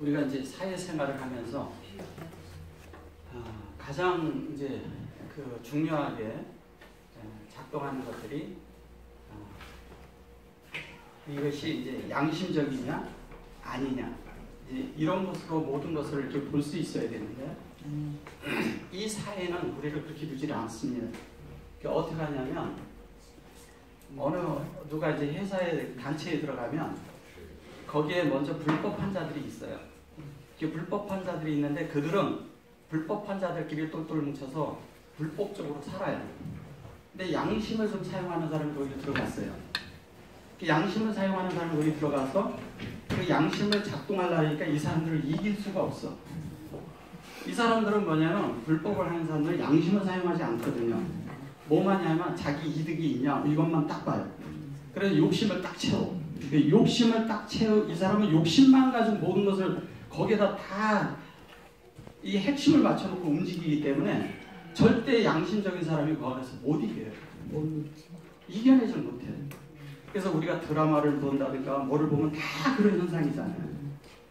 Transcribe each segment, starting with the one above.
우리가 이제 사회생활을 하면서 가장 이제 그 중요하게 작동하는 것들이 이것이 이제 양심적이냐 아니냐 이제 이런 것으로 모든 것을 이렇게 볼 수 있어야 되는데 이 사회는 우리를 그렇게 두지 않습니다. 그러니까 어떻게 하냐면 어느 누가 이제 회사에 단체에 들어가면 거기에 먼저 불법 환자들이 있어요. 그 불법 환자들이 있는데 그들은 불법 환자들끼리 똘똘 뭉쳐서 불법적으로 살아요. 근데 양심을 좀 사용하는 사람이 거기 들어갔어요. 그 양심을 사용하는 사람이 거기 들어가서 그 양심을 작동하려니까 이 사람들을 이길 수가 없어. 이 사람들은 뭐냐면 불법을 하는 사람들은 양심을 사용하지 않거든요. 뭐만 하냐면 자기 이득이 있냐 이것만 딱 봐요. 그래서 욕심을 딱 채워. 그 욕심을 딱 채워. 이 사람은 욕심만 가지고 모든 것을 거기에다 다 이 핵심을 맞춰놓고 움직이기 때문에 절대 양심적인 사람이 그 안에서 못 이겨요. 이겨내질 못해요. 그래서 우리가 드라마를 본다든가 뭐를 보면 다 그런 현상이잖아요.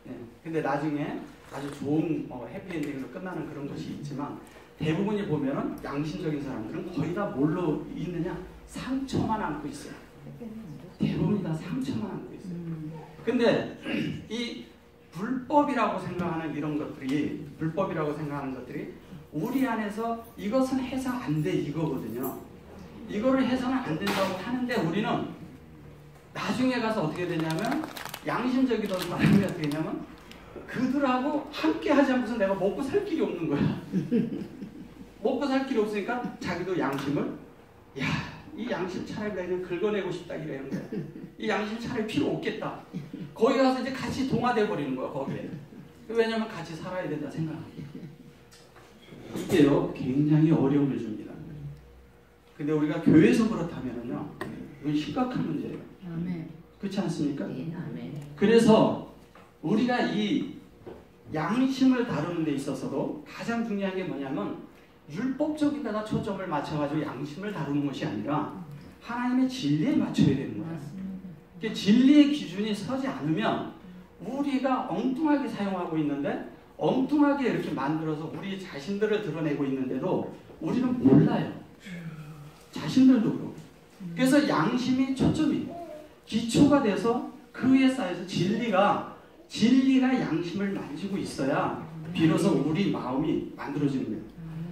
네. 근데 나중에 아주 좋은 해피엔딩으로 끝나는 그런 것이 있지만 대부분이 보면은 양심적인 사람들은 거의 다 뭘로 있느냐? 상처만 안고 있어요. 대부분이 다 상처만 안고 있어요. 근데 이 불법이라고 생각하는 이런 것들이 우리 안에서 이것은 해서 안 돼 이거거든요. 이거를 해서는 안 된다고 하는데 우리는 나중에 가서 어떻게 되냐면 양심적이던 사람이 어떻게 되냐면 그들하고 함께 하지 않고서 내가 먹고 살 길이 없는 거야. 먹고 살 길이 없으니까 자기도 양심을 이 양심 차라리 그냥 긁어내고 싶다 이러는 거야. 이 양심 차라리 필요 없겠다. 거기 가서 이제 같이 동화돼 버리는 거야 거기에. 왜냐면 같이 살아야 된다 생각합니다. 이게요 굉장히 어려움을 줍니다. 근데 우리가 교회에서 그렇다면은요 이건 심각한 문제예요. 아멘. 그렇지 않습니까? 네, 아멘. 그래서 우리가 이 양심을 다루는 데 있어서도 가장 중요한 게 뭐냐면 율법적인 데다 초점을 맞춰가지고 양심을 다루는 것이 아니라 하나님의 진리에 맞춰야 되는 거예요. 진리의 기준이 서지 않으면 우리가 엉뚱하게 사용하고 있는데 엉뚱하게 이렇게 만들어서 우리 자신들을 드러내고 있는데도 우리는 몰라요. 자신들도 그렇고. 그래서 양심이 초점이 기초가 돼서 그 위에 쌓여서 진리가 양심을 만지고 있어야 비로소 우리 마음이 만들어지는 거예요.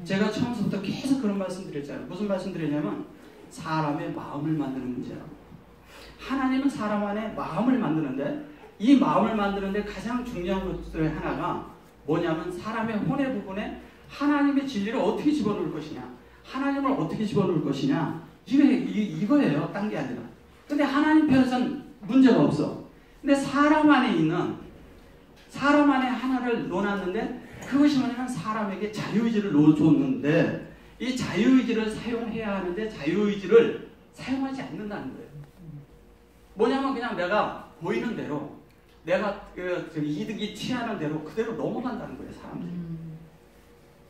제가 처음부터 계속 그런 말씀 드렸잖아요. 무슨 말씀 드렸냐면 사람의 마음을 만드는 문제라고. 하나님은 사람 안에 마음을 만드는데 이 마음을 만드는데 가장 중요한 것들의 하나가 뭐냐면 사람의 혼의 부분에 하나님의 진리를 어떻게 집어넣을 것이냐, 하나님을 어떻게 집어넣을 것이냐, 이거예요. 딴 게 아니라. 근데 하나님 편에서는 문제가 없어. 근데 사람 안에 하나를 놓았는데 그것이 뭐냐면 사람에게 자유의지를 놓아줬는데 이 자유의지를 사용해야 하는데 자유의지를 사용하지 않는다는 거예요. 뭐냐면 그냥 내가 보이는 대로 내가 이득이 취하는 대로 그대로 넘어간다는 거예요. 사람들이.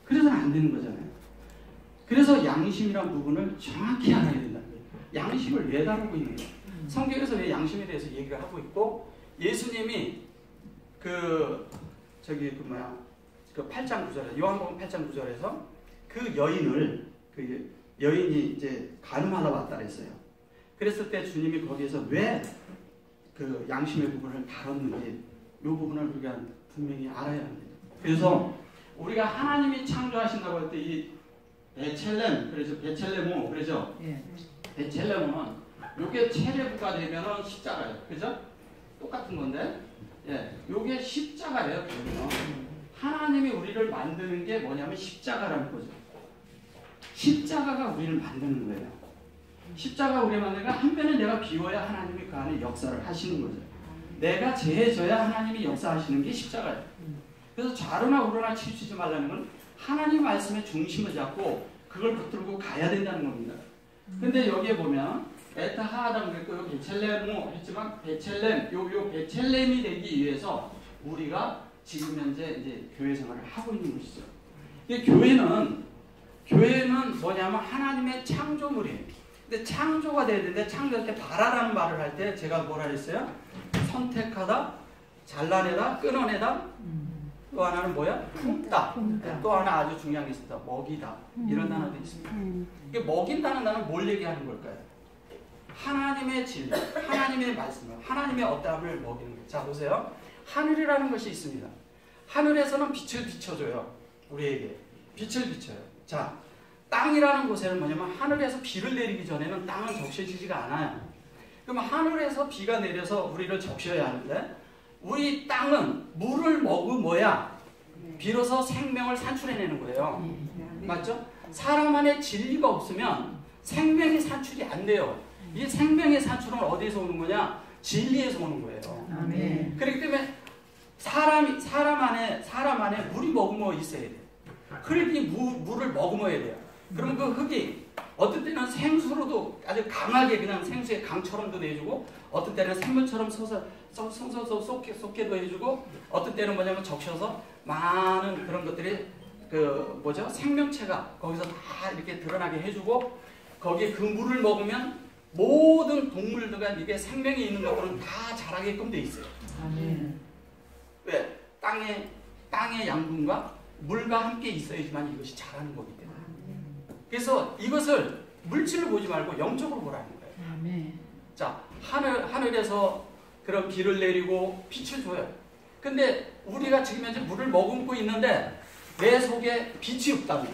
그래서는 안 되는 거잖아요. 그래서 양심이란 부분을 정확히 알아야 된다는 거예요. 양심을 왜 다루고 있는 거예요. 성경에서 왜 양심에 대해서 얘기를 하고 있고 예수님이 그 8장 9절에 요한복음 8장 9절에서 그 여인이 이제 간음하다 왔다 그랬어요. 그랬을 때 주님이 거기에서 왜 그 양심의 부분을 다뤘는지 이 부분을 우리가 분명히 알아야 합니다. 그래서 우리가 하나님이 창조하신다고 할 때 이 베첼렘 그래서 베첼레모 그러죠. 베첼레모는 요게 체레부가 되면은 십자가예요. 그죠? 똑같은 건데 요게 십자가예요. 하나님이 우리를 만드는 게 뭐냐면 십자가라는 거죠. 십자가가 우리를 만드는 거예요. 십자가 우리를 만드는 건 한편은 내가 비워야 하나님이 그 안에 역사를 하시는 거죠. 내가 재해져야 하나님이 역사하시는 게 십자가예요. 그래서 좌로나 우로나 치우치지 말라는 건 하나님 말씀의 중심을 잡고 그걸 붙들고 가야 된다는 겁니다. 근데 여기에 보면 에타 하아담 그랬고 베첼레모 했지만 베첼렘 요 베첼렘이 되기 위해서 우리가 지금 현재 이제 교회 생활을 하고 있는 것이죠. 교회는 뭐냐면 하나님의 창조물이에요. 근데 창조가 돼야 되는데 창조할 때 바라라는 말을 할 때 제가 뭐라 했어요? 선택하다, 잘라내다, 끊어내다. 또 하나는 뭐야? 품다. 또 하나 아주 중요한 게 있습니다. 먹이다. 이런 단어도 있습니다. 이게 먹인다는 단어는 뭘 얘기하는 걸까요? 하나님의 진리, 하나님의 말씀을, 하나님의 어떠함을 먹이는 거예요. 자, 보세요. 하늘이라는 것이 있습니다. 하늘에서는 빛을 비춰줘요. 우리에게. 빛을 비춰요. 자, 땅이라는 곳에는 뭐냐면 하늘에서 비를 내리기 전에는 땅은 적셔지지가 않아요. 그럼 하늘에서 비가 내려서 우리를 적셔야 하는데 우리 땅은 물을 머금어야 비로소 생명을 산출해내는 거예요. 맞죠? 사람 안에 진리가 없으면 생명이 산출이 안 돼요. 이 생명의 산출은 어디에서 오는 거냐? 진리에서 오는 거예요. 아멘. 그렇기 때문에 사람 안에 물이 머금어 있어야 돼요. 흙이 물을 머금어야 돼요. 그러면 그 흙이 어떤 때는 생수로도 아주 강하게 그냥 생수의 강처럼도 내주고 어떤 때는 생물처럼 쏟게도 해주고 어떤 때는 뭐냐면 적셔서 많은 그런 것들이 생명체가 거기서 다 이렇게 드러나게 해주고 거기에 그 물을 먹으면 모든 동물들과 이게 생명이 있는 것들은 다 자라게끔 돼 있어요. 아멘. 왜? 땅의 양분과 물과 함께 있어야지만 이것이 자라는 거기 때문에. 그래서 이것을 물질을 보지 말고 영적으로 보라는 거예요. 아멘. 자, 하늘에서 그런 비를 내리고 빛을 줘요. 근데 우리가 지금 현재 물을 머금고 있는데 내 속에 빛이 없다면,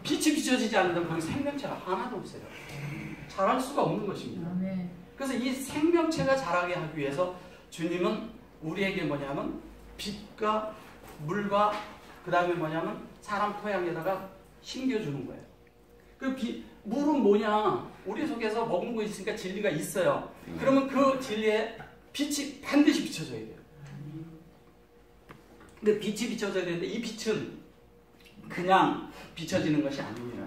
빛이 비춰지지 않는다면 거기 생명체가 하나도 없어요. 자랄 수가 없는 것입니다. 아멘. 그래서 이 생명체가 자라게 하기 위해서 주님은 우리에게 뭐냐면 빛과 물과 그 다음에 뭐냐면 사람 토양에다가 심겨주는 거예요. 물은 뭐냐? 우리 속에서 머금고 있으니까 진리가 있어요. 그러면 그 진리에 빛이 반드시 비춰져야 돼요. 근데 빛이 비춰져야 되는데 이 빛은 그냥 비춰지는 것이 아닙니다.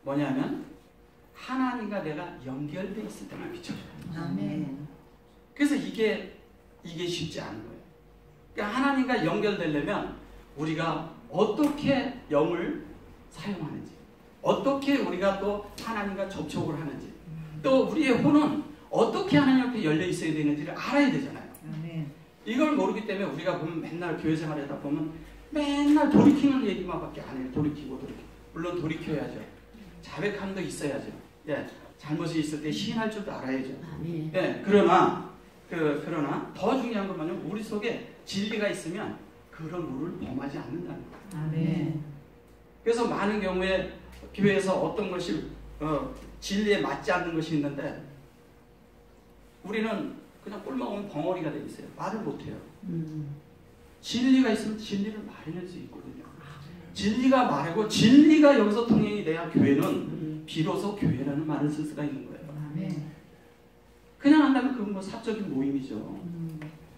뭐냐면 하나님과 내가 연결되어 있을 때만 비춰져요. 아멘. 그래서 이게 쉽지 않은 거예요. 그러니까 하나님과 연결되려면 우리가 어떻게 영을 사용하는지, 어떻게 우리가 또 하나님과 접촉을 하는지, 또 우리의 혼은 어떻게 하나님 앞에 열려 있어야 되는지를 알아야 되잖아요. 아멘. 이걸 모르기 때문에 우리가 보면 맨날 교회 생활하다 보면 맨날 돌이키는 얘기만 밖에 안 해요. 돌이키고. 물론 돌이켜야죠. 자백함도 있어야죠. 예, 잘못이 있을 때 시인할 줄도 알아야죠. 아멘. 예, 그러나 더 중요한 건 뭐냐면 우리 속에 진리가 있으면 그런 물을 범하지 않는다는 거예요. 아멘. 그래서 많은 경우에 교회에서 어떤 것이 진리에 맞지 않는 것이 있는데 우리는 그냥 꿀 먹으면 벙어리가 돼 있어요. 말을 못해요. 진리가 있으면 진리를 말해낼 수 있거든요. 진리가 말하고 진리가 여기서 통행이 돼야 교회는 비로소 교회라는 말을 쓸 수가 있는 거예요. 아멘. 그냥 한다면 그건 뭐 사적인 모임이죠.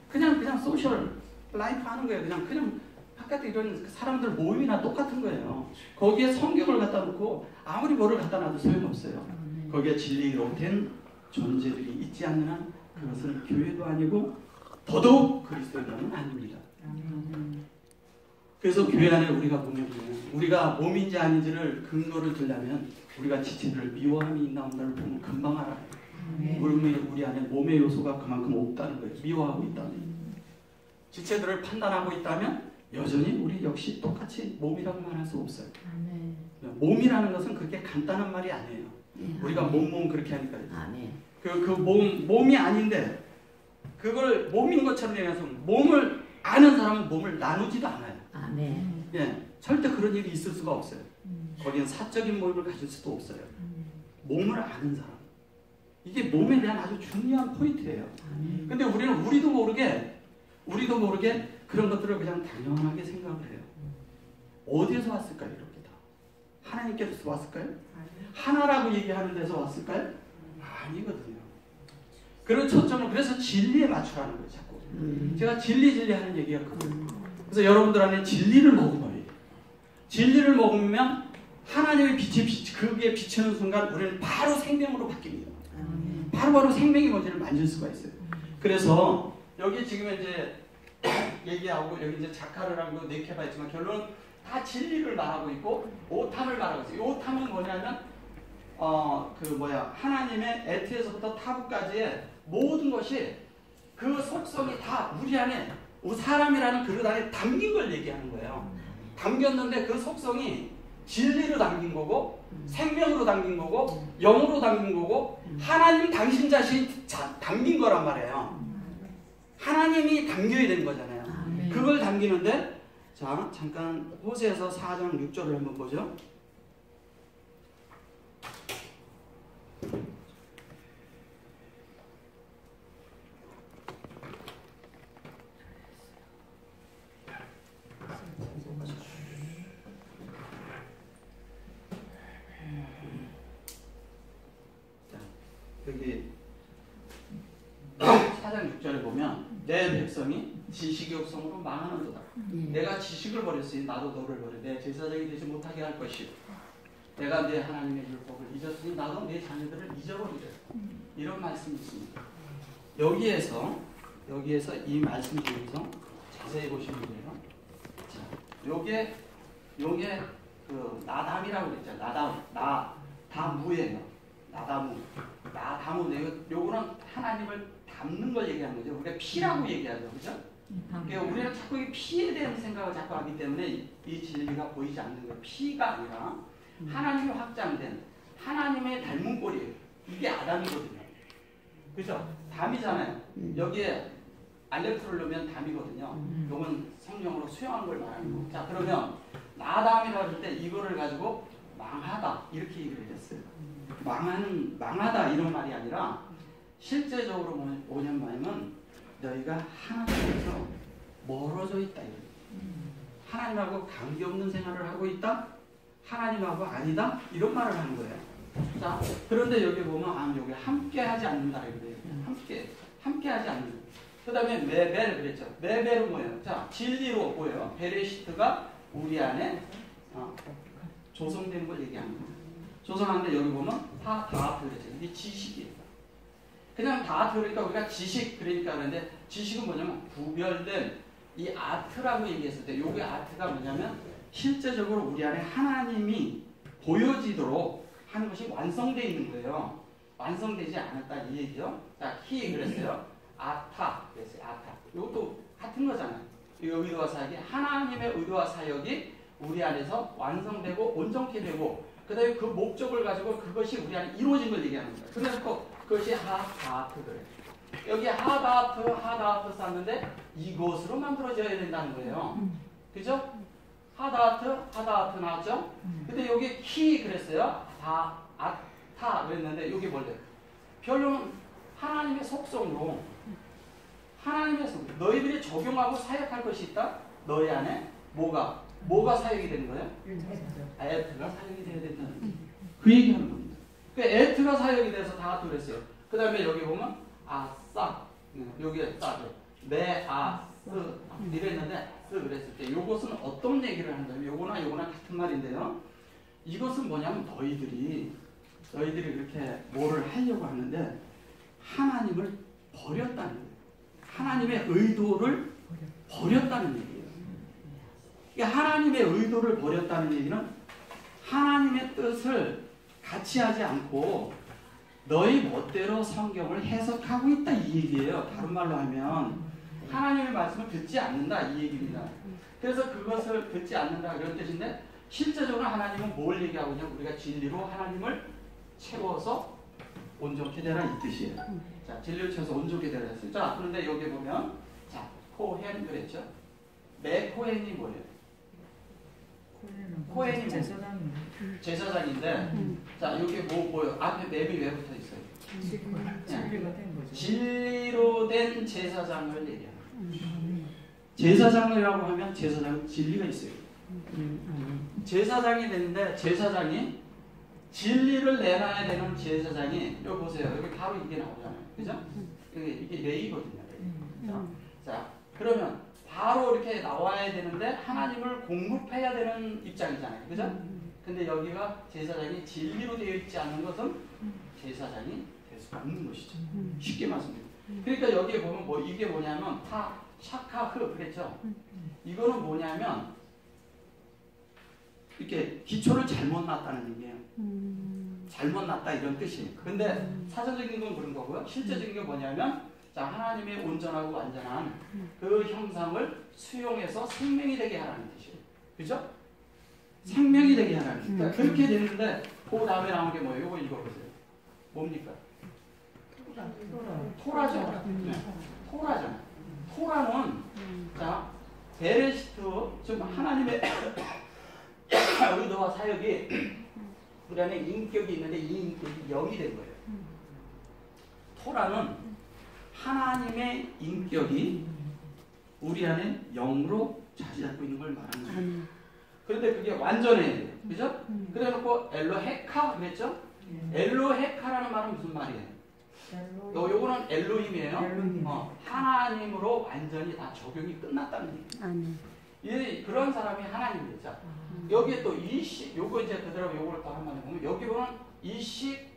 그냥 소셜 라이프 하는 거예요. 그냥 바깥에 이런 사람들 모임이나 똑같은 거예요. 거기에 성경을 갖다 놓고 아무리 뭐를 갖다 놔도 소용없어요. 거기에 진리로 된 존재들이 있지 않는 한 그것은 교회도 아니고 더더욱 그리스도인은 아닙니다. 그래서 교회 안에 우리가 보면 우리가 몸인지 아닌지를 근거를 들려면 우리가 지체들을 미워함이 있나 없나를 보면 금방 알아요. 우리 안에 몸의 요소가 그만큼 없다는 거예요. 미워하고 있다면. 지체들을 판단하고 있다면 여전히 우리 역시 똑같이 몸이라고 말할 수 없어요. 아멘. 몸이라는 것은 그렇게 간단한 말이 아니에요. 우리가 몸 그렇게 하니까요. 아멘. 몸이 아닌데 그걸 몸인 것처럼 얘기해서 몸을 아는 사람은 몸을 나누지도 않아요. 아멘. 예, 절대 그런 일이 있을 수가 없어요. 거기는 사적인 모임을 가질 수도 없어요. 몸을 아는 사람. 이게 몸에 대한 아주 중요한 포인트예요. 근데 우리는 우리도 모르게 그런 것들을 그냥 당연하게 생각을 해요. 어디에서 왔을까요? 이렇게 다. 하나님께서 왔을까요? 하나라고 얘기하는 데서 왔을까요? 아니거든요. 그런 초점을 그래서 진리에 맞추라는 거예요. 자꾸. 제가 진리 하는 얘기가 그거예요. 그래서 여러분들 안에 진리를 먹어야 돼요. 진리를 먹으면 하나님의 빛이 그게 비치는 순간 우리는 바로 생명으로 바뀝니다. 바로 생명이 뭔지를 만질 수가 있어요. 그래서 여기 지금 이제 얘기하고 여기 이제 자카를 하고 네케바 있지만 결론은 다 진리를 말하고 있고 오탐을 말하고 있어요. 이 오탐은 뭐냐면 하나님의 에트에서부터 타부까지의 모든 것이 그 속성이 다 우리 안에 사람이라는 그릇 안에 담긴 걸 얘기하는 거예요. 담겼는데 그 속성이 진리로 담긴 거고 생명으로 담긴 거고 영으로 담긴 거고 하나님 당신 자신이 담긴 거란 말이에요. 하나님이 담겨야 되는 거잖아요. 그걸 담기는데 자 잠깐 호세아서 4장 6절을 한번 보죠. 여기 4장 6절에 보면 내 백성이 지식의 욕성으로 망하는도다. 내가 지식을 버렸으니 나도 너를 버려 내 제사장이 되지 못하게 할 것이요 내가 내 하나님의 율법을 잊었으니 나도 내 자녀들을 잊어버리리라. 이런 말씀이 있습니다. 여기에서 이 말씀 중에서 자세히 보시면 돼요. 자, 요게 그 나담이라고 그랬죠. 나다무예요. 나다무. 요거는 하나님을 담는 걸 얘기하는 거죠. 우리가 피라고 얘기하죠. 그죠? 그러니까 우리가 자꾸 이 피에 대한 생각을 자꾸 하기 때문에 이 진리가 보이지 않는 거예요. 피가 아니라 하나님이 확장된 하나님의 닮은 꼴이에요. 이게 아담이거든요. 그죠? 담이잖아요. 여기에 알레프를 넣으면 담이거든요. 이건 성령으로 수용한 걸 말하는 거고. 자, 그러면 나담이라고 할 때 이거를 가지고 망하다 이렇게 얘기를 했어요. 망하다 이런 말이 아니라 실제적으로 뭐냐면 너희가 하나님께서 멀어져 있다. 하나님하고 관계없는 생활을 하고 있다? 하나님하고 아니다? 이런 말을 하는 거예요. 자, 그런데 여기 보면 여기 함께하지 않는다 이거예요. 함께하지 않는다. 그 다음에 메벨 그랬죠. 메벨은 뭐예요? 자, 진리로 뭐예요? 베레시트가 우리 안에 조성되는 걸 얘기하는 거예요. 조성하는데 여기 보면 다트 그랬죠. 이게 지식이에요. 그냥 다트 그러니까 우리가 지식 그러니까 그런데 지식은 뭐냐면 구별된 이 아트라고 얘기했을 때 요게 아트가 뭐냐면 실제적으로 우리 안에 하나님이 보여지도록 하는 것이 완성되어 있는 거예요. 완성되지 않았다 이 얘기요. 자, 키 그랬어요. 아타 그랬어요. 아타. 이것도 같은 거잖아요. 이 의도와 사역이 하나님의 의도와 사역이 우리 안에서 완성되고 온전케 되고 그 다음에 그 목적을 가지고 그것이 우리 안에 이루어진 걸 얘기하는 거예요. 그래서 그것이 하다트 그래요. 여기 하다트 썼는데 이것으로 만들어져야 된다는 거예요. 그죠? 하다트 나왔죠? 근데 여기 키 그랬어요. 아타 그랬는데 여기 뭘래요? 별로는 하나님의 속성으로 너희들이 적용하고 사역할 것이 있다? 너희 안에 뭐가 사역이 되는 거예요? 에트가 사역이 돼야 된다는 그 얘기하는 겁니다. 그 에트가 사역이 돼서 다 그랬어요. 그 다음에 여기 보면 아싸 여기에 싸 메아스 이랬는데 그랬을 때 이것은 어떤 얘기를 한다면 요거나 같은 말인데요. 이것은 뭐냐면 너희들이 이렇게 뭐를 하려고 하는데 하나님을 버렸다는 거예요. 하나님의 의도를 버렸다는 얘기예요. 그러니까 하나님의 의도를 버렸다는 얘기는 하나님의 뜻을 같이 하지 않고 너희 멋대로 성경을 해석하고 있다 이 얘기예요. 다른 말로 하면 하나님의 말씀을 듣지 않는다 이 얘기입니다. 그래서 그것을 듣지 않는다 이런 뜻인데 실제적으로 하나님은 뭘 얘기하고 있냐면 우리가 진리로 하나님을 채워서 온전케 되라 이 뜻이에요. 자, 진리를 채워서 온전케 되라 했어요. 자, 그런데 여기 보면 자, 코헨 그랬죠. 코헨이 뭐예요? 코헨이 제사장인데 자, 여기 뭐요? 앞에 맵이 왜 붙어 있어요? 진리가 된 거죠. 진리로 된 제사장을 얘기해요. 제사장이라고 하면 제사장은 진리가 있어요. 제사장이 되는데 제사장이 진리를 내놔야 되는 제사장이 여기 보세요. 여기 바로 이게 나오잖아요. 그죠? 이게 레이거든요. 자, 그러면 바로 이렇게 나와야 되는데 하나님을 공급해야 되는 입장이잖아요. 그죠? 근데 여기가 제사장이 진리로 되어 있지 않는 것은 제사장이 될 수가 없는 것이죠. 쉽게 말씀드립니다. 그러니까 여기에 보면 이게 뭐냐면 샤카흐 그랬죠? 이거는 뭐냐면 이렇게 기초를 잘못 놨다는 얘기예요. 잘못 놨다 이런 뜻이에요. 근데 사전적인 건 그런 거고요. 실제적인 게 뭐냐면 자, 하나님의 온전하고 완전한 그 형상을 수용해서 생명이 되게 하라는 뜻이에요. 그죠? 생명이 되게 하라는. 그러니까 그렇게 되는데 그 다음에 나온 게 뭐예요? 이거 읽어보세요. 뭡니까? 토라죠. 네. 토라잖아요. 토라는 자 베레시트 즉 하나님의 의도와 사역이 우리 안에 인격이 있는데 이 인격이 영이 된 거예요. 토라는 하나님의 인격이 우리 안에 영으로 자리 잡고 있는 걸 말하는 거예요. 그런데 그게 완전해야 돼요. 그죠? 그래 놓고 엘로헤카 그랬죠? 엘로헤카라는 말은 무슨 말이에요? 요거는 엘로힘이에요. 하나님으로 완전히 다 적용이 끝났다는 얘기예요. 그런 사람이 하나님이죠. 여기에 또 이식, 요거 이제 그대로 요거를 또 한번 해보면 여기 보면 이식,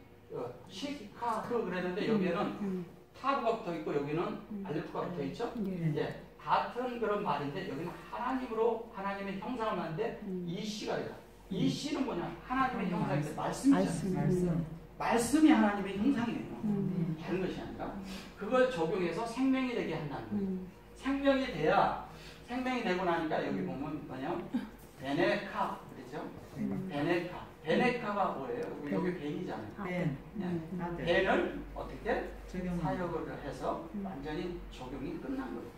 시카크 그랬는데 여기에는 타브가 붙어 있고 여기는 알레프가 붙어 있죠. 이제 같은 그런 말인데 여기는 하나님으로 하나님의 형상을 만드는데 이시가 돼요. 이시는 뭐냐? 하나님의 형상인데 말씀이잖아요. 말씀이 하나님의 형상이에요. 다른 것이 아니라 그걸 적용해서 생명이 되게 한다는 거예요. 생명이 돼야 생명이 되고 나니까 여기 보면 뭐냐? 베네카 그랬죠? 베네카가 뭐예요? 여기 벤이잖아요. 벤을 어떻게 사역을 해서 완전히 적용이 끝난 거예요.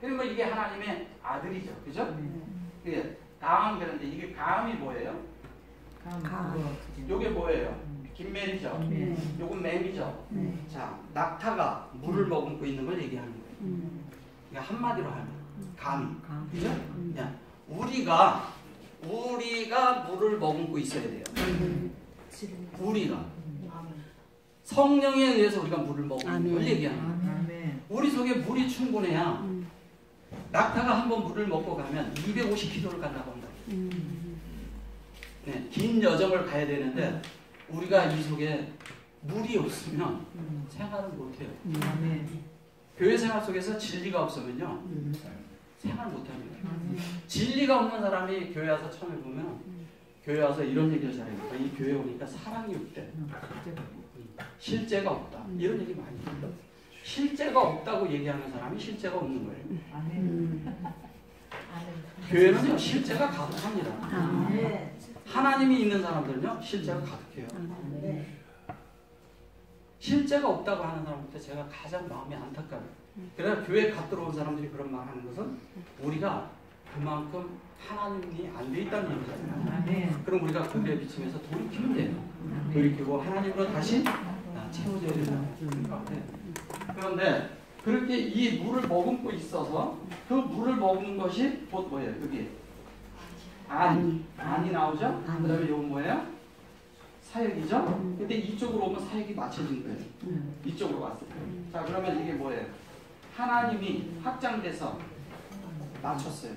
그러면 이게 하나님의 아들이죠, 그죠? 이게 감 그런데 이게 감이 뭐예요? 요게 뭐예요? 김멜이죠. 요건 맹이죠. 자, 낙타가 물을 머금고 있는 걸 얘기하는 거예요. 그러니까 한마디로 하면 감이, 그죠? 우리가 물을 머금고 있어야 돼요. 우리가 성령에 의해서 우리가 물을 먹는 걸 얘기하는 거예요. 우리 속에 물이 충분해야 낙타가 한번 물을 먹고 가면 250km를 간다고 한다. 네, 긴 여정을 가야 되는데 우리가 이 속에 물이 없으면 생활을 못해요. 교회 생활 속에서 진리가 없으면요 생활 못합니다. 진리가 없는 사람이 교회 와서 처음에 보면 교회 와서 이런 얘기를 잘해요. 이 교회 오니까 사랑이 없대. 실제가 없다. 이런 얘기 많이 해요. 실제가 없다고 얘기하는 사람이 실제가 없는 거예요. 교회는요 실제가 가득합니다. 하나님이 있는 사람들은요 실제가 가득해요. 실제가 없다고 하는 사람한테 제가 가장 마음이 안타까워요. 그래서 교회에 갓 들어온 사람들이 그런 말 하는 것은 우리가 그만큼 하나님이 안 돼 있다는 얘기잖아요. 그럼 우리가 그들에 비추면서 돌이키면 돼요. 돌이키고 하나님으로 다시 채워져야 된다. 그런데 그렇게 이 물을 머금고 있어서 그 물을 머금는 것이 곧 뭐예요? 여기 안이 나오죠? 그 다음에 이건 뭐예요? 사역이죠? 근데 이쪽으로 오면 사역이 맞춰진 거예요. 이쪽으로 왔을 때. 자, 그러면 이게 뭐예요? 하나님이 확장돼서 맞췄어요.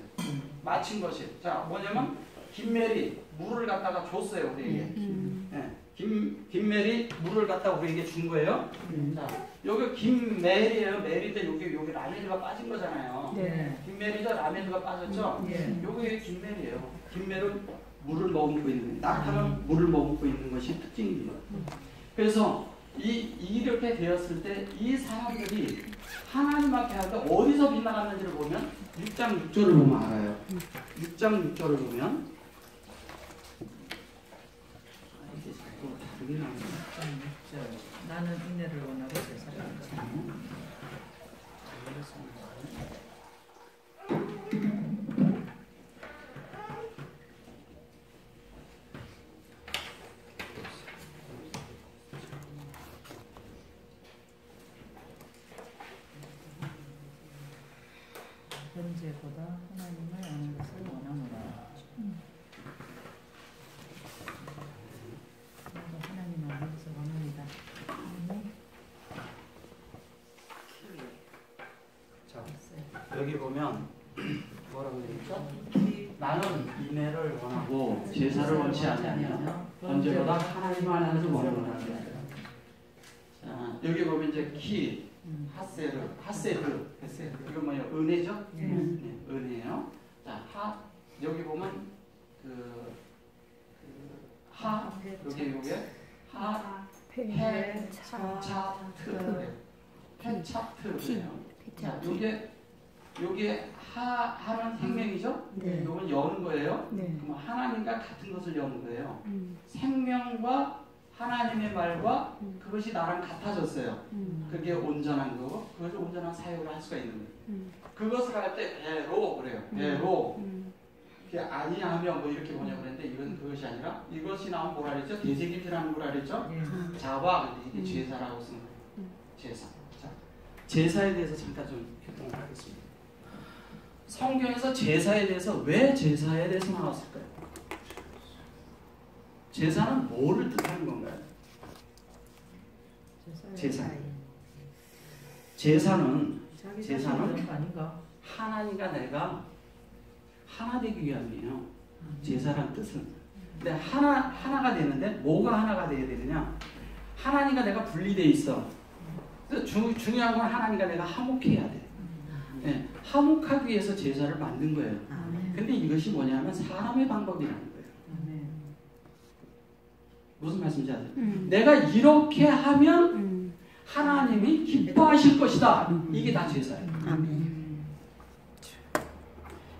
맞힌 것이. 자, 뭐냐면 김멜이 물을 갖다가 줬어요, 우리에게. 네. 김멜이 물을 갖다가 우리에게 준 거예요. 자, 여기 김멜이에요. 멜인데 여기 라멜가 빠진 거잖아요. 김멜이죠? 라멜가 빠졌죠? 여기 김멜이에요. 김멜은 물을 머금고 있는 거예요. 낙타는 물을 머금고 있는 것이 특징입니다. 그래서 이렇게 되었을 때 이 사람들이 하나님 앞에 할 때 어디서 빗나갔는지를 보면 6장 6절을 보면 알아요. 6장 6절을 보면 이게 자꾸 다르게 나오네. 나는 인내를 원하고 제사를 현재보다 하나님을 아는 것을 원하노라. 하나님 아는 것을 원합니다. 자, 여기 보면 뭐라고 되어 있죠? 나는 인애를 원하고 제사를 원치 않느냐. 현재보다 하나님을 아는 것을 원하노라. 자, 여기 보면 이제 하세드. 이거 뭐예요? 은혜죠? 네, 은혜예요. 자, 여기 보면 요게 페차트. 페차트예요. 요게 하는 생명이죠? 네. 요건 여는 거예요. 네. 그럼 하나님과 같은 것을 여는 거예요. 생명과 하나님의 말과 그것이 나랑 같아졌어요. 그게 온전한 거고 그것을 온전한 사역을 할 수가 있는 거예요. 그것을 할 때 배로 그래요. 배로 그게 아니하면 뭐 이렇게 번역을 했는데 이건 그것이 아니라 이것이 나오면 뭐라 그랬죠? 대세김이라는 거라 그랬죠? 자와 근데 이게 제사라고 쓴 거예요. 제사. 자, 제사에 대해서 잠깐 좀 교통을 하겠습니다. 성경에서 제사에 대해서 왜 제사에 대해서 나왔을까요? 제사는 뭐를 뜻하는 건가요? 제사는 하나님과 내가 하나 되기 위함이에요. 제사란 뜻은. 근데 하나가 되는데 뭐가 하나가 되어야 되느냐? 하나님과 내가 분리되어 있어. 그래서 중요한 건 하나님과 내가 화목해야 돼. 네, 화목하기 위해서 제사를 만든 거예요. 근데 이것이 뭐냐면 사람의 방법이라는 거예요. 무슨 말씀인지 아세요? 내가 이렇게 하면 하나님이 기뻐하실 것이다. 이게 다 제사예요.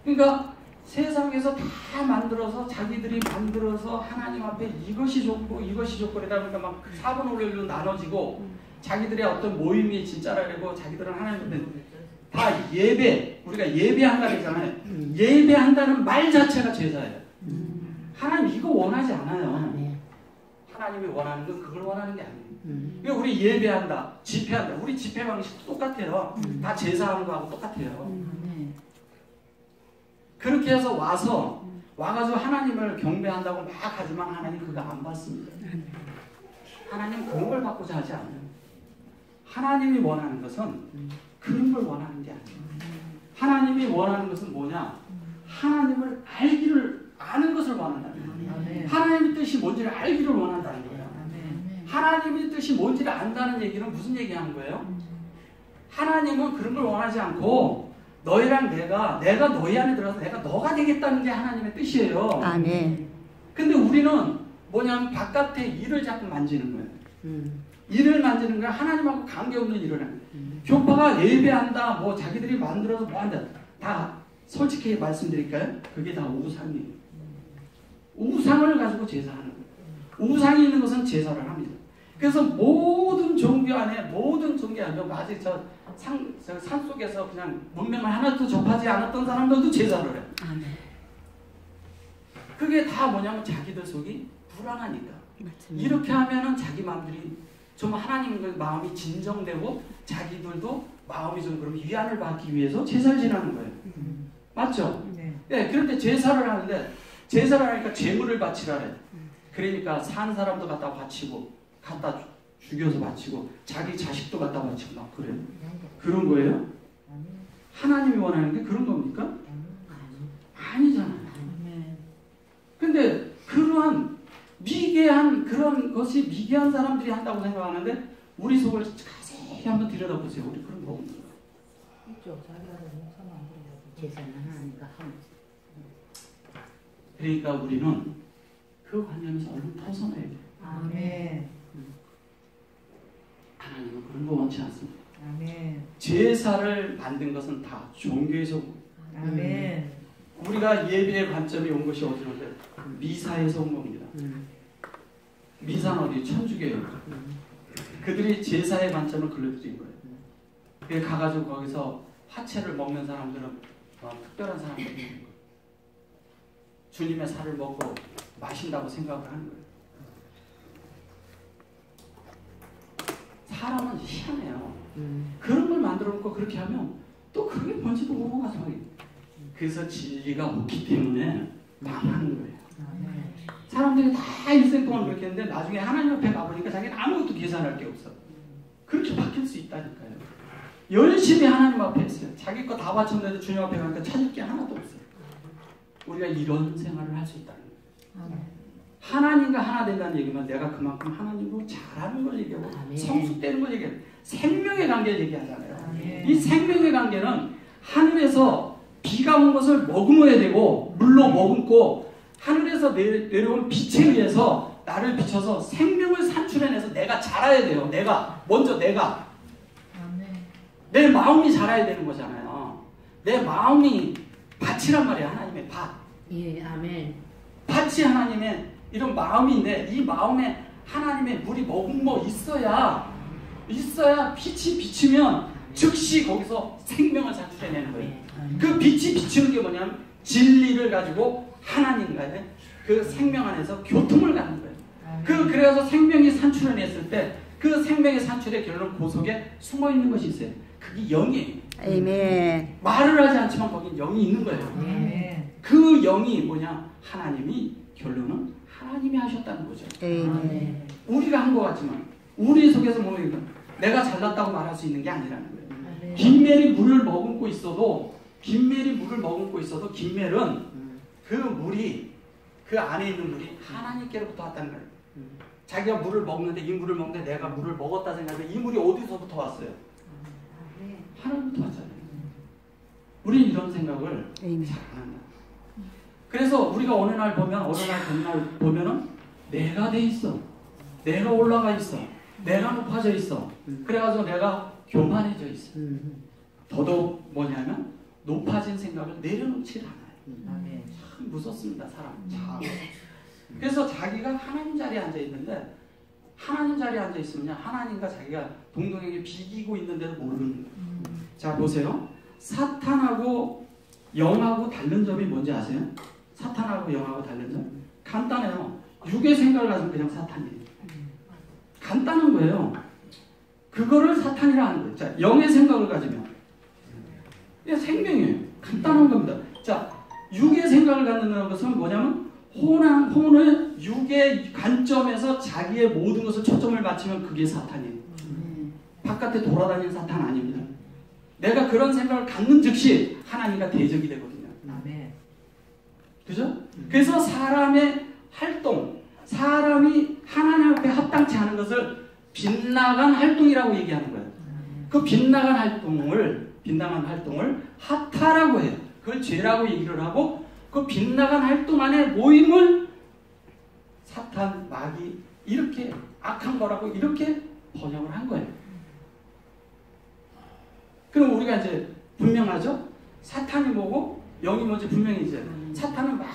그러니까 세상에서 다 만들어서 자기들이 만들어서 하나님 앞에 이것이 좋고 이것이 좋고 그러다 보니까 막 4분 5렬로 나눠지고 자기들의 어떤 모임이 진짜라고 자기들은 하나님한테 다 예배, 우리가 예배한다고 했잖아요. 예배한다는 말 자체가 제사예요. 하나님 이거 원하지 않아요. 하나님이 원하는 건 그걸 원하는 게 아니에요. 그러니까 우리 예배한다, 집회한다. 우리 집회 방식도 똑같아요. 다 제사하는 거하고 똑같아요. 그렇게 해서 와가지고 하나님을 경배한다고 막 하지만 하나님 그거 안 받습니다. 하나님 그런 걸 받고자 하지 않아요. 하나님이 원하는 것은 그런 걸 원하는 게 아니에요. 하나님이 원하는 것은 뭐냐? 하나님을 아는 것을 원한다는 거예요. 하나님의 뜻이 뭔지를 알기를 원한다는 거예요. 하나님의 뜻이 뭔지를 안다는 얘기는 무슨 얘기하는 거예요? 하나님은 그런 걸 원하지 않고 너희랑 내가 너희 안에 들어가서 내가 너가 되겠다는 게 하나님의 뜻이에요. 근데 우리는 뭐냐면 바깥의 일을 자꾸 만지는 거예요. 일을 만지는 거야. 하나님하고 관계없는 일을 하는 거예요. 교파가 예배한다, 뭐 자기들이 만들어서 뭐 한다. 다 솔직히 말씀드릴까요? 그게 다 우상이에요. 우상을 가지고 제사하는 거예요. 우상이 있는 것은 제사를 합니다. 그래서 모든 종교 안에 아직 산 속에서 그냥 문명을 하나도 접하지 않았던 사람들도 제사를 해요. 그게 다 뭐냐면 자기들 속이 불안하니까. 맞습니다. 이렇게 하면은 자기 마음들이 좀 하나님의 마음이 진정되고 자기들도 마음이 좀 그럼 위안을 받기 위해서 제사를 지내는 거예요. 맞죠? 네. 그런데 제사를 하는데 제사를 하니까 제물을 바치라래. 그러니까 산 사람도 갖다 바치고 갖다 죽여서 바치고 자기 자식도 갖다 바치고 막 그래요. 그런 거예요? 하나님이 원하는 게 그런 겁니까? 아니잖아요. 근데 그러한 미개한 그런 것이 미개한 사람들이 한다고 생각하는데 우리 속을 자세히 한번 들여다보세요. 우리 그런 거 없는 거예요. 그러니까 우리는 그 관념에서 얼른 벗어나야 돼요. 하나님은 그런 거 원치 않습니다. 제사를 만든 것은 다 종교에서 우리가 예배의 관점이 온 것이 어디로인데 미사에서 온 겁니다. 미사는 어디? 천주교예요. 그들이 제사의 관점을 걸려드린 거예요. 그래 가가지고 거기서 화채를 먹는 사람들은 특별한 사람들인 거예요. 주님의 살을 먹고 마신다고 생각을 하는 거예요. 사람은 희한해요. 그런 걸 만들어 놓고 그렇게 하면 또 그게 뭔지도 모르고 가서 그래서 진리가 없기 때문에 망하는 거예요. 사람들이 다 일생 동안 그렇게 했는데 나중에 하나님 앞에 가보니까 자기는 아무것도 계산할 게 없어. 그렇게 바뀔 수 있다니까요. 열심히 하나님 앞에 했어요. 자기 거 다 바쳤는데도 주님 앞에 가니까 찾을 게 하나도 없어요. 우리가 이런 생활을 할 수 있다는 거예요. 하나님과 하나 된다는 얘기면 내가 그만큼 하나님으로 잘하는 걸 얘기하고 성숙되는 걸 얘기해요. 생명의 관계를 얘기하잖아요. 이 생명의 관계는 하늘에서 비가 온 것을 머금어야 되고 물로 머금고 하늘에서 내려온 빛에 의해서 나를 비춰서 생명을 산출해내서 내가 자라야 돼요. 내가. 내 마음이 자라야 되는 거잖아요. 내 마음이 밭이란 말이에요. 하나님의 밭. 예, 아멘. 밭이 하나님의 이런 마음인데 이 마음에 하나님의 물이 머금어 있어야 빛이 비치면 즉시 거기서 생명을 산출해내는 거예요. 그 빛이 비치는 게 뭐냐면 진리를 가지고 하나님과의 그 생명 안에서 교통을 갖는 거예요. 그래서 생명이 산출해냈을 때 그 생명의 산출의 결론 그 속에 숨어 있는 것이 있어요. 그게 영이에요. 아멘. 말을 하지 않지만 거긴 영이 있는 거예요. 아멘. 그 영이 뭐냐? 하나님이 결론은 하나님이 하셨다는 거죠. 아멘. 우리가 한 것 같지만 우리 속에서 뭐 내가 잘났다고 말할 수 있는 게 아니라는 거예요. 아멘. 김멜이 물을 머금고 있어도 김멜은 그 물이 그 안에 있는 물이 하나님께로부터 왔다는 거예요. 자기가 물을 먹는데 이 물을 먹는데 내가 물을 먹었다 생각하면 이 물이 어디서부터 왔어요? 하나님부터 왔잖아요. 우리는 이런 생각을 잘 안 한다. 그래서 우리가 어느 날 보면은 내가 돼 있어. 내가 올라가 있어. 내가 높아져 있어. 그래가지고 내가 교만해져 있어. 더더욱 뭐냐면 높아진 생각을 내려놓지 않아요. 아멘. 참 무섭습니다, 사람. 참. 그래서 자기가 하나님 자리에 앉아 있는데 하나님 자리에 앉아 있으면 하나님과 자기가 동등하게 비기고 있는데도 모르는 거예요. 자, 보세요. 사탄하고 영하고 다른 점이 뭔지 아세요? 사탄하고 영하고 다른 점? 간단해요. 육의 생각을 가지면 그냥 사탄이에요. 간단한 거예요. 그거를 사탄이라 하는 거예요. 자, 영의 생각을 가지면 이게 생명이에요. 간단한 겁니다. 자, 육의 생각을 갖는다는 것은 뭐냐면 혼의 육의 관점에서 자기의 모든 것을 초점을 맞추면 그게 사탄이에요. 바깥에 돌아다니는 사탄 아닙니다. 내가 그런 생각을 갖는 즉시 하나님과 대적이 되거든요. 아멘. 그죠? 그래서 사람의 활동, 사람이 하나님 앞에 합당치 않은 것을 빗나간 활동이라고 얘기하는 거예요. 그 빗나간 활동을 하타라고 해요. 그걸 죄라고 얘기를 하고 그 빗나간 활동 안에 모임을 사탄, 마귀 이렇게 악한 거라고 이렇게 번역을 한 거예요. 그럼 우리가 이제 분명하죠? 사탄이 뭐고 영이 뭔지 분명히 이제 사탄은 막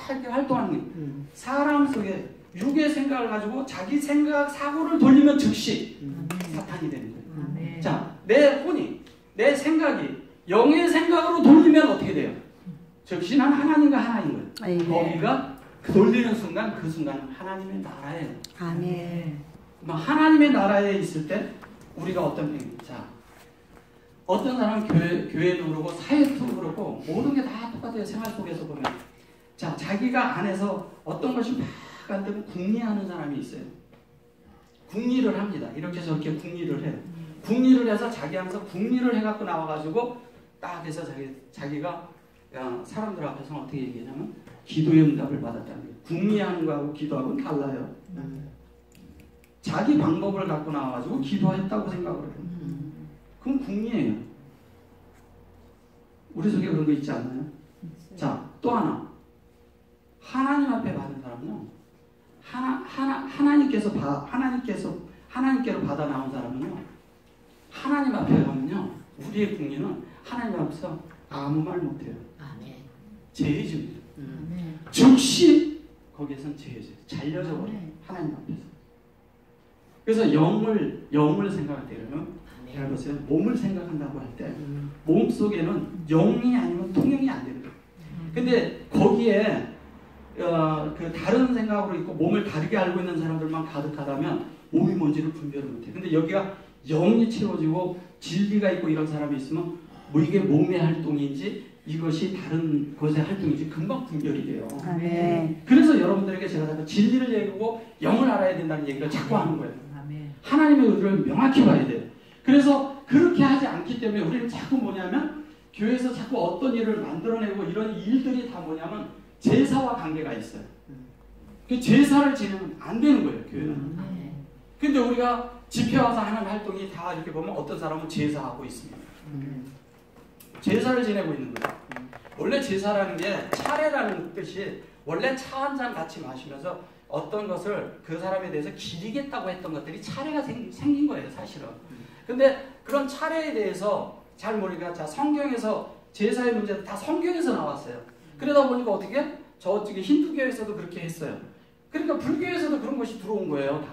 이렇게 활동하는 게 사람 속에 육의 생각을 가지고 자기 생각, 사고를 돌리면 즉시 사탄이 되는 거예요. 아멘. 자, 내 혼이, 내 생각이 영의 생각으로 돌리면 어떻게 돼요? 즉시 난 하나님과 하나인 거예요. 아멘. 거기가 돌리는 순간 그 순간은 하나님의 나라예요. 아멘. 하나님의 나라에 있을 때 우리가 어떤 자, 어떤 사람은 교회도 그렇고 사회도 그렇고 모든 게 다 똑같아요. 생활 속에서 보면 자, 자기가 안에서 어떤 것이 막 안 되면 궁리하는 사람이 있어요. 궁리를 합니다. 이렇게 저렇게 궁리를 해요. 궁리를 해서 자기 안에서 궁리를 해갖고 나와가지고 딱 해서 자기가 사람들 앞에서 어떻게 얘기하냐면 기도의 응답을 받았다는 거예요. 궁리하는 거하고 기도하고는 달라요. 자기 방법을 갖고 나와가지고 기도했다고 생각을 해요. 그건 궁리예요. 우리 속에 그런 거 있지 않나요? 자, 또 하나. 하나님 앞에 받은 사람은요. 하나님께로 받아 나온 사람은요. 하나님 앞에 가면요. 우리의 궁리는 하나님 앞에서 아무 말 못해요. 아멘. 제해집니다. 아멘. 즉시 거기에선 제해져요. 잘려져 버려요. 하나님 앞에서. 그래서 영을 생각할 때 그러면 잘 보세요. 몸을 생각한다고 할 때 몸 속에는 영이 아니면 통용이 안 되는 거예요. 근데 거기에 그 다른 생각으로 있고 몸을 다르게 알고 있는 사람들만 가득하다면 몸이 뭔지를 분별을 못해요. 근데 여기가 영이 채워지고 진리가 있고 이런 사람이 있으면 뭐 이게 몸의 활동인지 이것이 다른 곳의 활동인지 금방 분별이 돼요. 아멘. 그래서 여러분들에게 제가 자꾸 진리를 얘기하고 영을 알아야 된다는 얘기를 자꾸 하는 거예요. 아멘. 하나님의 의를 명확히 봐야 돼요. 그래서 그렇게 하지 않기 때문에 우리는 자꾸 뭐냐면 교회에서 자꾸 어떤 일을 만들어내고 이런 일들이 다 뭐냐면 제사와 관계가 있어요. 그 제사를 지내면 안 되는 거예요, 교회는. 근데 우리가 집회 와서 하는 활동이 다 이렇게 보면 어떤 사람은 제사하고 있습니다. 제사를 지내고 있는 거예요. 원래 제사라는 게 차례라는 뜻이 원래 차 한 잔 같이 마시면서 어떤 것을 그 사람에 대해서 기리겠다고 했던 것들이 차례가 생긴 거예요, 사실은. 근데 그런 차례에 대해서 잘 모르니까 자 성경에서 제사의 문제도 다 성경에서 나왔어요. 그러다 보니까 어떻게 저쪽에 힌두교에서도 그렇게 했어요. 그러니까 불교에서도 그런 것이 들어온 거예요.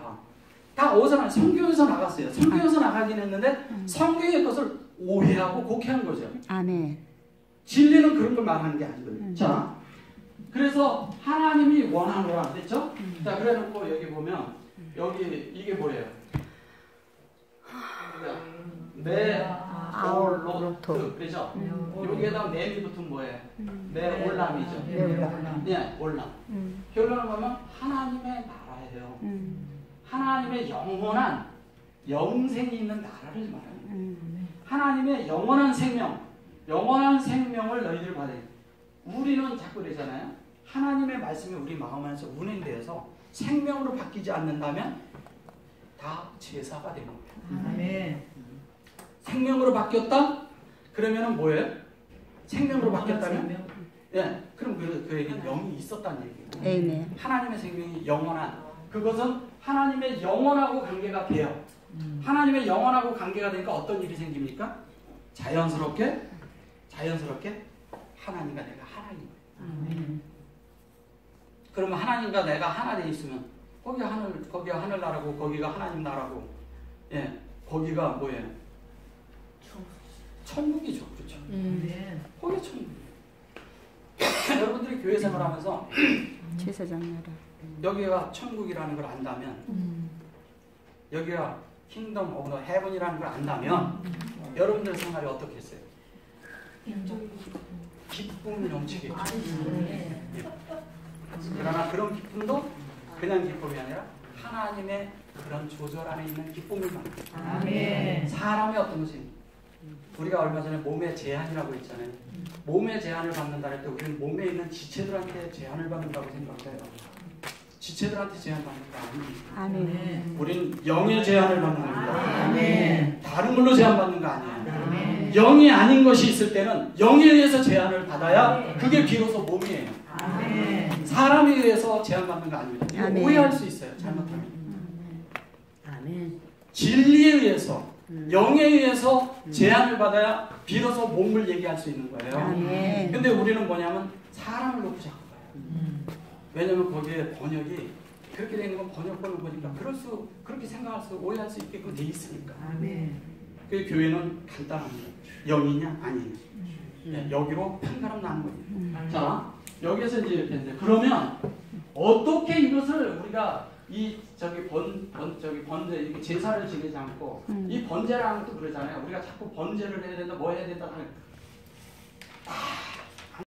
다 어디서 나 성경에서 나갔어요. 성경에서 나가긴 했는데 성경의 것을 오해하고 곡해한 거죠. 아멘. 진리는 그런 걸 말하는 게 아니거든요. 자, 그래서 하나님이 원하노라 됐죠? 자, 그래놓고 여기 보면 여기 이게 뭐예요? 네, 아울로트 그렇죠? 여기에다 네이 붙은 뭐예요? 네, 올람이죠. 네, 올람. 결론을 보면 하나님의 나라예요. 하나님의 영원한 영생이 있는 나라를 말합니다. 하나님의 영원한 생명, 영원한 생명을 너희들 받아야 돼. 우리는 자꾸 그러잖아요. 하나님의 말씀이 우리 마음 안에서 운행되어서 생명으로 바뀌지 않는다면 다 제사가 되는 거예요. 아멘. 생명으로 바뀌었다? 그러면은 뭐예요? 생명으로 바뀌었다면? 예, 그럼 그에게는 영이 있었다는 얘기예요. 아멘. 하나님의 생명이 영원한 그것은 하나님의 영원하고 관계가 돼요. 하나님의 영원하고 관계가 되니까 어떤 일이 생깁니까? 자연스럽게 하나님과 내가 하나인 거예요. 그러면 하나님과 내가 하나 돼 있으면 거기가 하늘나라고 거기가 하나님 나라고, 예, 거기가 뭐예요? 천국이죠, 그렇죠? 거기가 천국이에요. 여러분들이 교회 생활하면서 제사장 나라. 여기가 천국이라는 걸 안다면, 여기가 킹덤 오브 더 헤븐이라는 걸 안다면, 여러분들 생활이 어떻겠어요? 기쁨이 넘치겠죠. 그러나 그런 기쁨도 그냥 기쁨이 아니라 하나님의 그런 조절 안에 있는 기쁨을 말합니다. 사람의 어떤 것이 우리가 얼마 전에 몸의 제한이라고 했잖아요. 몸의 제한을 받는다 할 때 우리는 몸에 있는 지체들한테 제한을 받는다고 생각해요. 지체들한테 제한받는 거 아닙니다. 아멘. 우리는 영의 제한을 받는 겁니다. 아멘. 다른 걸로 제한받는 거 아니에요. 영이 아닌 것이 있을 때는 영에 의해서 제한을 받아야 그게 비로소 몸이에요. 사람에 의해서 제한받는 거 아닙니다. 이거 아멘. 오해할 수 있어요. 잘못하면. 아멘. 진리에 의해서 영에 의해서 제한을 받아야 비로소 몸을 얘기할 수 있는 거예요. 아멘. 근데 우리는 뭐냐면 사람을 놓고 자꾸 봐요. 왜냐면 거기에 번역이 그렇게 되는 건 번역본을 보니까 그렇게 생각할 수, 오해할 수 있게끔 돼 있으니까. 그 교회는 간단합니다. 영이냐 아니냐. 네, 여기로 판가름 나는 거예요. 자, 여기서 이제 이렇게 했는데 그러면 어떻게 이것을 우리가 번제 이렇게 제사를 지내지 않고 이 번제라는 것도 그러잖아요. 우리가 자꾸 번제를 해야 된다, 뭐 해야 된다 하는